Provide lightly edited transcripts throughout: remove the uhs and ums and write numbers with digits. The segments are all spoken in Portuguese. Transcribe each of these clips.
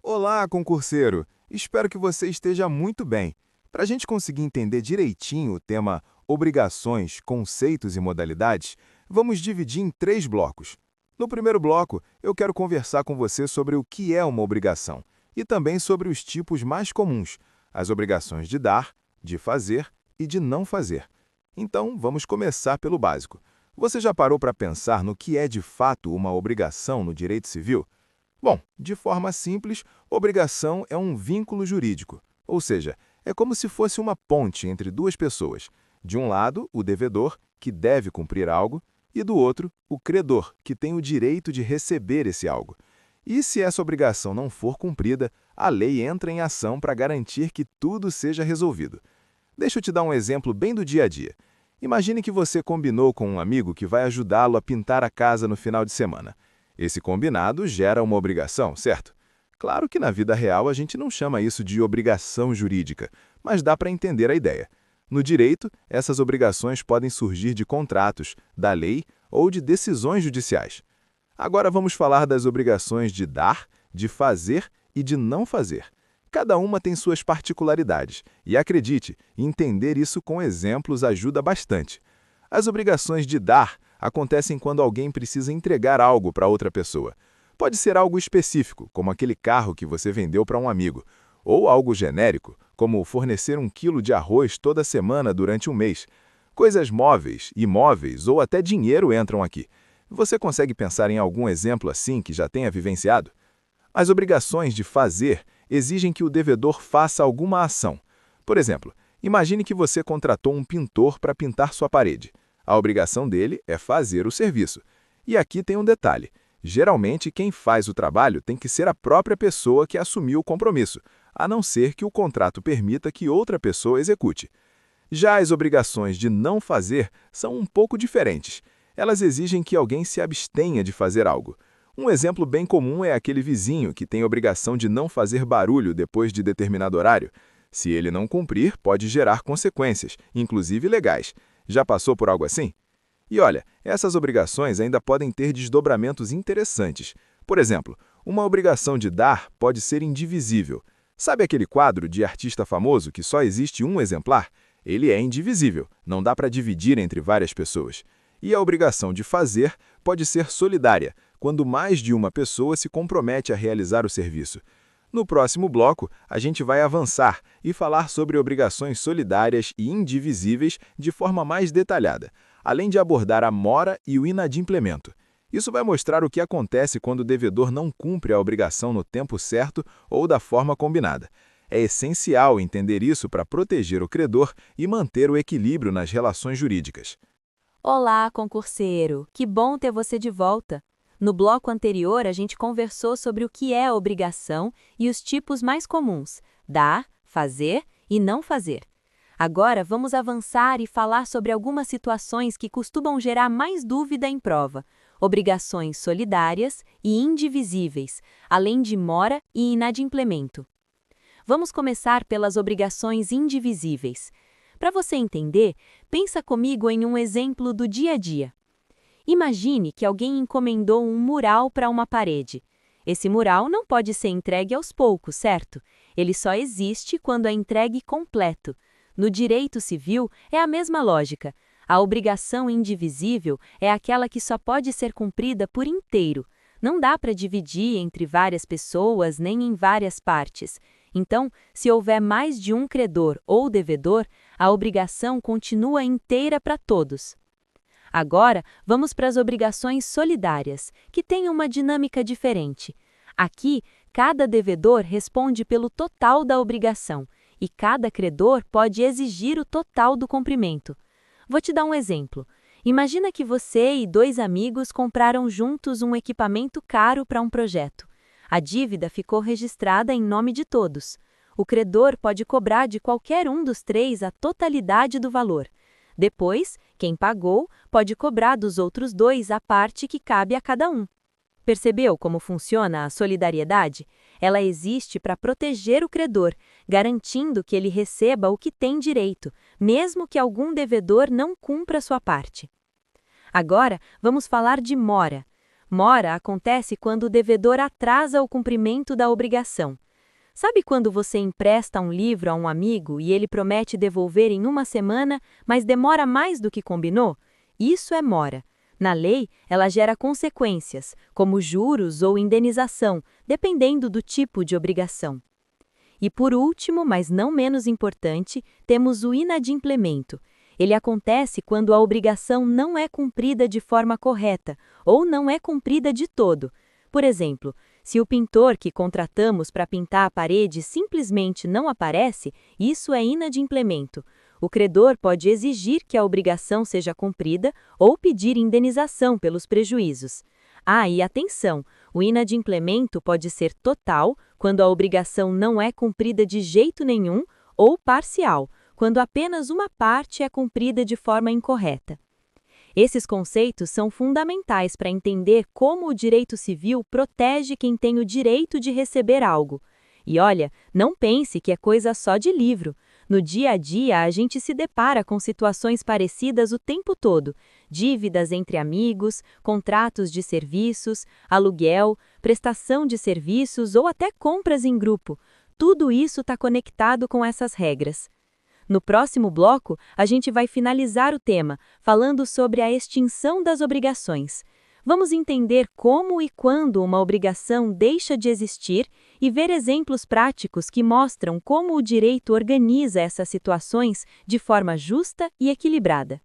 Olá, concurseiro! Espero que você esteja muito bem. Para a gente conseguir entender direitinho o tema obrigações, conceitos e modalidades, vamos dividir em três blocos. No primeiro bloco, eu quero conversar com você sobre o que é uma obrigação e também sobre os tipos mais comuns, as obrigações de dar, de fazer e de não fazer. Então, vamos começar pelo básico. Você já parou para pensar no que é de fato uma obrigação no direito civil? Bom, de forma simples, obrigação é um vínculo jurídico, ou seja, é como se fosse uma ponte entre duas pessoas. De um lado, o devedor, que deve cumprir algo, e do outro, o credor, que tem o direito de receber esse algo. E se essa obrigação não for cumprida, a lei entra em ação para garantir que tudo seja resolvido. Deixa eu te dar um exemplo bem do dia a dia. Imagine que você combinou com um amigo que vai ajudá-lo a pintar a casa no final de semana. Esse combinado gera uma obrigação, certo? Claro que na vida real a gente não chama isso de obrigação jurídica, mas dá para entender a ideia. No direito, essas obrigações podem surgir de contratos, da lei ou de decisões judiciais. Agora vamos falar das obrigações de dar, de fazer e de não fazer. Cada uma tem suas particularidades, e acredite, entender isso com exemplos ajuda bastante. As obrigações de dar acontecem quando alguém precisa entregar algo para outra pessoa. Pode ser algo específico, como aquele carro que você vendeu para um amigo, ou algo genérico, como fornecer 1 quilo de arroz toda semana durante um mês. Coisas móveis, imóveis ou até dinheiro entram aqui. Você consegue pensar em algum exemplo assim que já tenha vivenciado? As obrigações de fazer exigem que o devedor faça alguma ação. Por exemplo, imagine que você contratou um pintor para pintar sua parede. A obrigação dele é fazer o serviço. E aqui tem um detalhe. Geralmente, quem faz o trabalho tem que ser a própria pessoa que assumiu o compromisso, a não ser que o contrato permita que outra pessoa execute. Já as obrigações de não fazer são um pouco diferentes. Elas exigem que alguém se abstenha de fazer algo. Um exemplo bem comum é aquele vizinho que tem obrigação de não fazer barulho depois de determinado horário. Se ele não cumprir, pode gerar consequências, inclusive legais. Já passou por algo assim? E olha, essas obrigações ainda podem ter desdobramentos interessantes. Por exemplo, uma obrigação de dar pode ser indivisível. Sabe aquele quadro de artista famoso que só existe um exemplar? Ele é indivisível, não dá para dividir entre várias pessoas. E a obrigação de fazer pode ser solidária, quando mais de uma pessoa se compromete a realizar o serviço. No próximo bloco, a gente vai avançar e falar sobre obrigações solidárias e indivisíveis de forma mais detalhada, além de abordar a mora e o inadimplemento. Isso vai mostrar o que acontece quando o devedor não cumpre a obrigação no tempo certo ou da forma combinada. É essencial entender isso para proteger o credor e manter o equilíbrio nas relações jurídicas. Olá, concurseiro! Que bom ter você de volta! No bloco anterior, a gente conversou sobre o que é obrigação e os tipos mais comuns: dar, fazer e não fazer. Agora, vamos avançar e falar sobre algumas situações que costumam gerar mais dúvida em prova: obrigações solidárias e indivisíveis, além de mora e inadimplemento. Vamos começar pelas obrigações indivisíveis. Para você entender, pensa comigo em um exemplo do dia a dia. Imagine que alguém encomendou um mural para uma parede. Esse mural não pode ser entregue aos poucos, certo? Ele só existe quando é entregue completo. No direito civil, é a mesma lógica. A obrigação indivisível é aquela que só pode ser cumprida por inteiro. Não dá para dividir entre várias pessoas nem em várias partes. Então, se houver mais de um credor ou devedor, a obrigação continua inteira para todos. Agora, vamos para as obrigações solidárias, que têm uma dinâmica diferente. Aqui, cada devedor responde pelo total da obrigação, e cada credor pode exigir o total do cumprimento. Vou te dar um exemplo. Imagina que você e 2 amigos compraram juntos um equipamento caro para um projeto. A dívida ficou registrada em nome de todos. O credor pode cobrar de qualquer um dos 3 a totalidade do valor. Depois, quem pagou pode cobrar dos outros 2 a parte que cabe a cada um. Percebeu como funciona a solidariedade? Ela existe para proteger o credor, garantindo que ele receba o que tem direito, mesmo que algum devedor não cumpra sua parte. Agora, vamos falar de mora. Mora acontece quando o devedor atrasa o cumprimento da obrigação. Sabe quando você empresta um livro a um amigo e ele promete devolver em uma semana, mas demora mais do que combinou? Isso é mora. Na lei, ela gera consequências, como juros ou indenização, dependendo do tipo de obrigação. E por último, mas não menos importante, temos o inadimplemento. Ele acontece quando a obrigação não é cumprida de forma correta ou não é cumprida de todo. Por exemplo, se o pintor que contratamos para pintar a parede simplesmente não aparece, isso é inadimplemento. O credor pode exigir que a obrigação seja cumprida ou pedir indenização pelos prejuízos. Ah, e atenção! O inadimplemento pode ser total, quando a obrigação não é cumprida de jeito nenhum, ou parcial, quando apenas uma parte é cumprida de forma incorreta. Esses conceitos são fundamentais para entender como o direito civil protege quem tem o direito de receber algo. E olha, não pense que é coisa só de livro. No dia a dia, a gente se depara com situações parecidas o tempo todo: dívidas entre amigos, contratos de serviços, aluguel, prestação de serviços ou até compras em grupo. Tudo isso está conectado com essas regras. No próximo bloco, a gente vai finalizar o tema, falando sobre a extinção das obrigações. Vamos entender como e quando uma obrigação deixa de existir e ver exemplos práticos que mostram como o direito organiza essas situações de forma justa e equilibrada.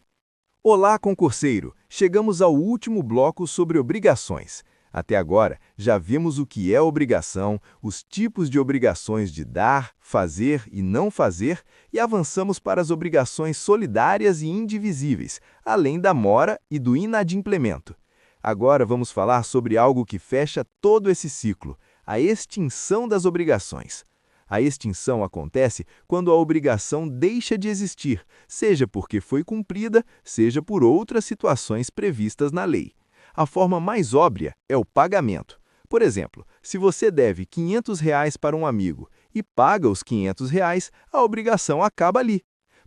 Olá, concurseiro! Chegamos ao último bloco sobre obrigações. Até agora, já vimos o que é obrigação, os tipos de obrigações de dar, fazer e não fazer, e avançamos para as obrigações solidárias e indivisíveis, além da mora e do inadimplemento. Agora vamos falar sobre algo que fecha todo esse ciclo, a extinção das obrigações. A extinção acontece quando a obrigação deixa de existir, seja porque foi cumprida, seja por outras situações previstas na lei. A forma mais óbvia é o pagamento. Por exemplo, se você deve R$ 500 para um amigo e paga os R$ 500, a obrigação acaba ali.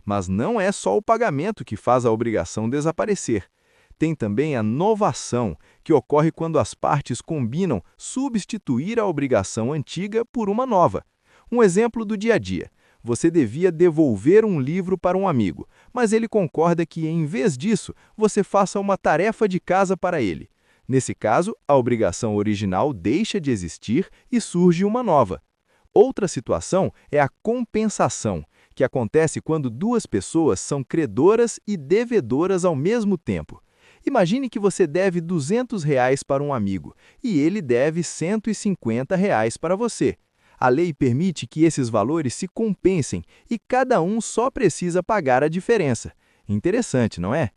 Mas não é só o pagamento que faz a obrigação desaparecer. Tem também a novação, que ocorre quando as partes combinam substituir a obrigação antiga por uma nova. Um exemplo do dia a dia. Você devia devolver um livro para um amigo, mas ele concorda que, em vez disso, você faça uma tarefa de casa para ele. Nesse caso, a obrigação original deixa de existir e surge uma nova. Outra situação é a compensação, que acontece quando duas pessoas são credoras e devedoras ao mesmo tempo. Imagine que você deve R$ 200 para um amigo e ele deve R$ 150 para você. A lei permite que esses valores se compensem e cada um só precisa pagar a diferença. Interessante, não é?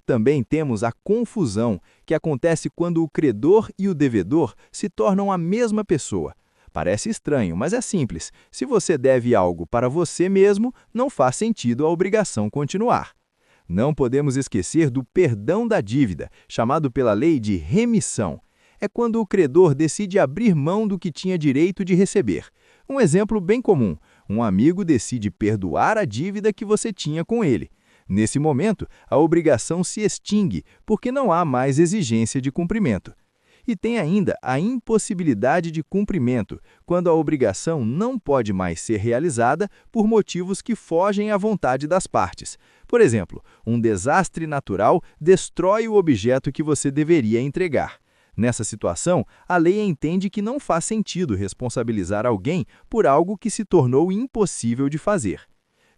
Também temos a confusão, que acontece quando o credor e o devedor se tornam a mesma pessoa. Parece estranho, mas é simples. Se você deve algo para você mesmo, não faz sentido a obrigação continuar. Não podemos esquecer do perdão da dívida, chamado pela lei de remissão. É quando o credor decide abrir mão do que tinha direito de receber. Um exemplo bem comum: um amigo decide perdoar a dívida que você tinha com ele. Nesse momento, a obrigação se extingue, porque não há mais exigência de cumprimento. E tem ainda a impossibilidade de cumprimento, quando a obrigação não pode mais ser realizada por motivos que fogem à vontade das partes. Por exemplo, um desastre natural destrói o objeto que você deveria entregar. Nessa situação, a lei entende que não faz sentido responsabilizar alguém por algo que se tornou impossível de fazer.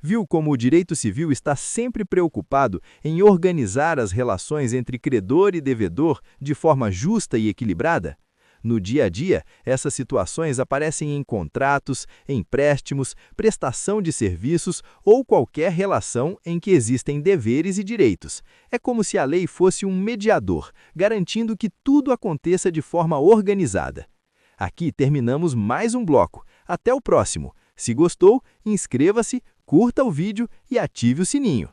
Viu como o direito civil está sempre preocupado em organizar as relações entre credor e devedor de forma justa e equilibrada? No dia a dia, essas situações aparecem em contratos, empréstimos, prestação de serviços ou qualquer relação em que existem deveres e direitos. É como se a lei fosse um mediador, garantindo que tudo aconteça de forma organizada. Aqui terminamos mais um bloco. Até o próximo. Se gostou, inscreva-se, curta o vídeo e ative o sininho.